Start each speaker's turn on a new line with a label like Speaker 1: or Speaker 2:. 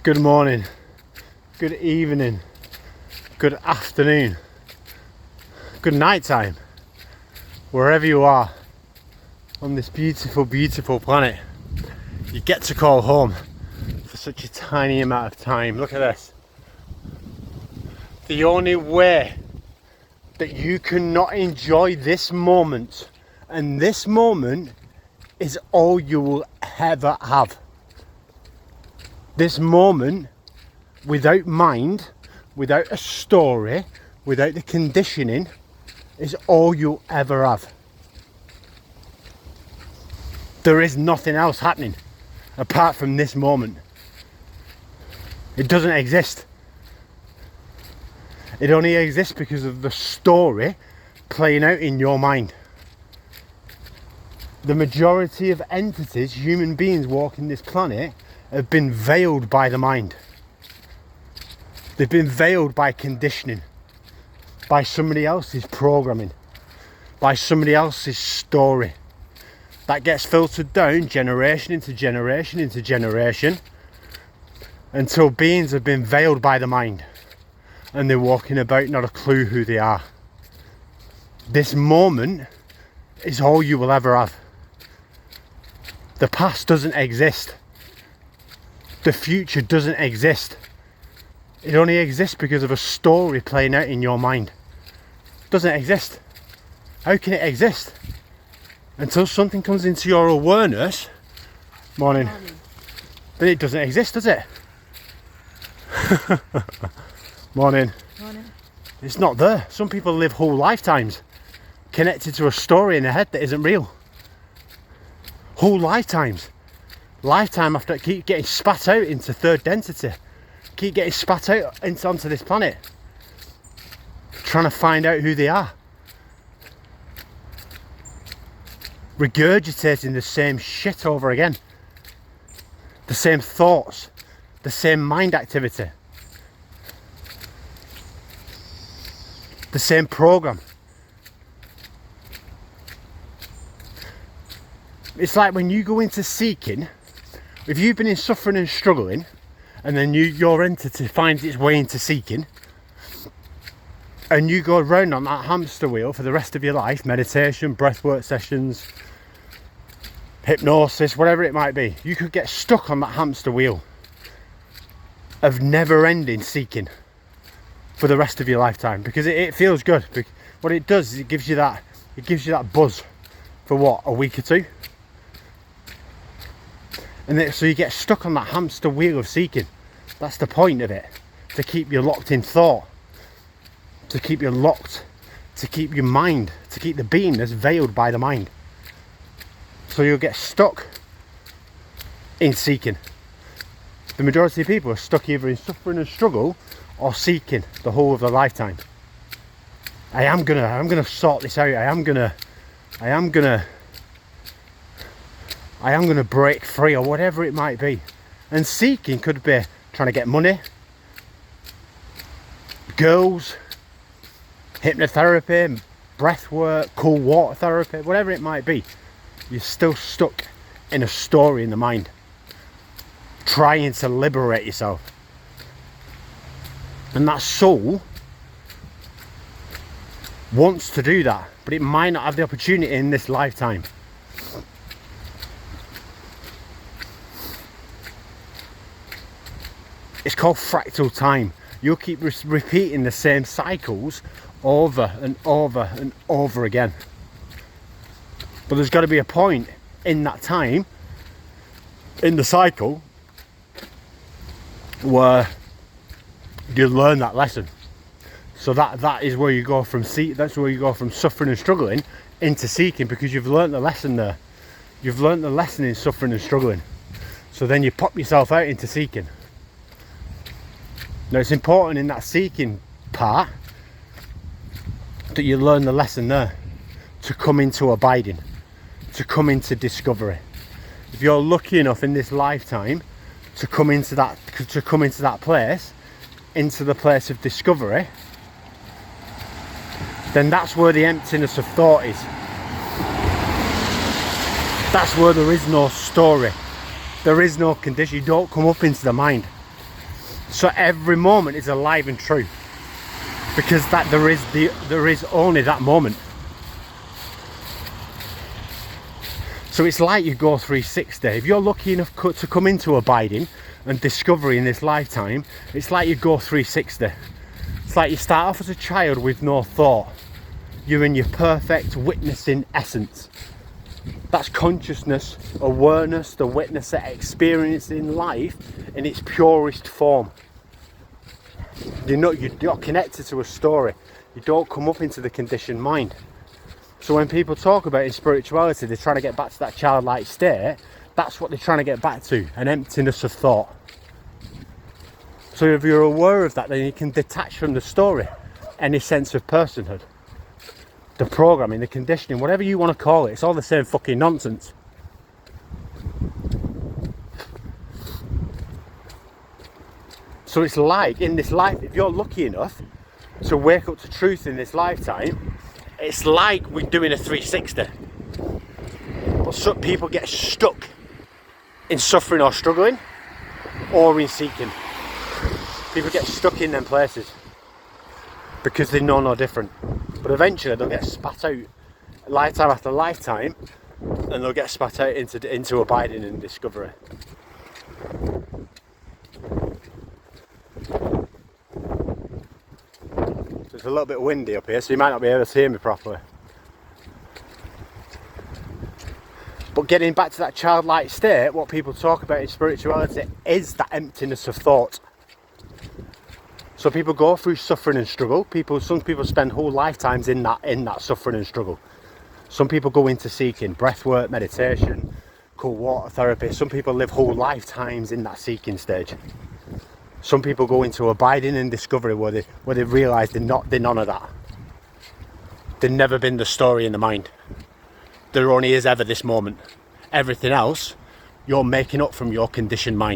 Speaker 1: Good morning, good evening, good afternoon, good night time, wherever you are on this beautiful, beautiful planet. You get to call home for such a tiny amount of time. Look at this. The only way that you cannot enjoy this moment, and this moment is all you will ever have. This moment, without mind, without a story, without the conditioning, is all you'll ever have. There is nothing else happening apart from this moment. It doesn't exist. It only exists because of the story playing out in your mind. The majority of entities, human beings walking this planet, have been veiled by the mind. They've been veiled by conditioning, by somebody else's programming, by somebody else's story. That gets filtered down generation into generation into generation until beings have been veiled by the mind and they're walking about not a clue who they are. This moment is all you will ever have. The past doesn't exist. The future doesn't exist. It only exists because of a story playing out in your mind. It doesn't exist. How can it exist? Until something comes into your awareness, morning, then it doesn't exist, does it? Morning.
Speaker 2: Morning.
Speaker 1: It's not there. Some people live whole lifetimes connected to a story in their head that isn't real. Whole lifetimes. Lifetime after keep getting spat out into third density. Keep getting spat out onto this planet. Trying to find out who they are. Regurgitating the same shit over again. The same thoughts. The same mind activity. The same program. It's like when you go into seeking, if you've been in suffering and struggling, and then your entity finds its way into seeking, and you go around on that hamster wheel for the rest of your life, meditation, breathwork sessions, hypnosis, whatever it might be, you could get stuck on that hamster wheel of never-ending seeking for the rest of your lifetime, because it feels good. What it does is it gives you that buzz for what, a week or two. And then, so you get stuck on that hamster wheel of seeking. That's the point of it. To keep you locked in thought. To keep you locked. To keep your mind. To keep the beingness veiled by the mind. So you'll get stuck in seeking. The majority of people are stuck either in suffering and struggle or seeking the whole of their lifetime. I'm gonna sort this out. I am gonna break free, or whatever it might be. And seeking could be trying to get money, girls, hypnotherapy, breath work, cool water therapy, whatever it might be. You're still stuck in a story in the mind, trying to liberate yourself. And that soul wants to do that, but it might not have the opportunity in this lifetime. It's called fractal time. You'll keep repeating the same cycles over and over and over again. But there's got to be a point in that time, in the cycle, where you learn that lesson. So that is where you go from that's where you go from suffering and struggling into seeking, because you've learned the lesson there. You've learned the lesson in suffering and struggling. So then you pop yourself out into seeking. Now it's important in that seeking part that you learn the lesson there, to come into abiding, to come into discovery. If you're lucky enough in this lifetime to come into that place, into the place of discovery, then that's where the emptiness of thought is. That's where there is no story. There is no condition. You don't come up into the mind. So every moment is alive and true, because that there is only that moment. So it's like you go 360. If you're lucky enough to come into abiding and discovery in this lifetime, it's like you go 360. It's like you start off as a child with no thought. You're in your perfect witnessing essence. That's consciousness, awareness, the witness that experiencing life in its purest form. You're not connected to a story. You don't come up into the conditioned mind. So when people talk about in spirituality, they're trying to get back to that childlike state. That's what they're trying to get back to, an emptiness of thought. So if you're aware of that, then you can detach from the story any sense of personhood. The programming, the conditioning, whatever you want to call it, it's all the same fucking nonsense. So it's like, in this life, if you're lucky enough to wake up to truth in this lifetime, it's like we're doing a 360. But some people get stuck in suffering or struggling, or in seeking. People get stuck in them places because they know no different. But eventually they'll get spat out lifetime after lifetime, and they'll get spat out into abiding and discovery. So it's a little bit windy up here, so you might not be able to hear me properly. But getting back to that childlike state, what people talk about in spirituality is that emptiness of thought. So people go through suffering and struggle. Some people spend whole lifetimes in that suffering and struggle. Some people go into seeking, breathwork, meditation, cool water therapy. Some people live whole lifetimes in that seeking stage. Some people go into abiding and discovery where they realise they're none of that. They've never been the story in the mind. There only is ever this moment. Everything else, you're making up from your conditioned mind.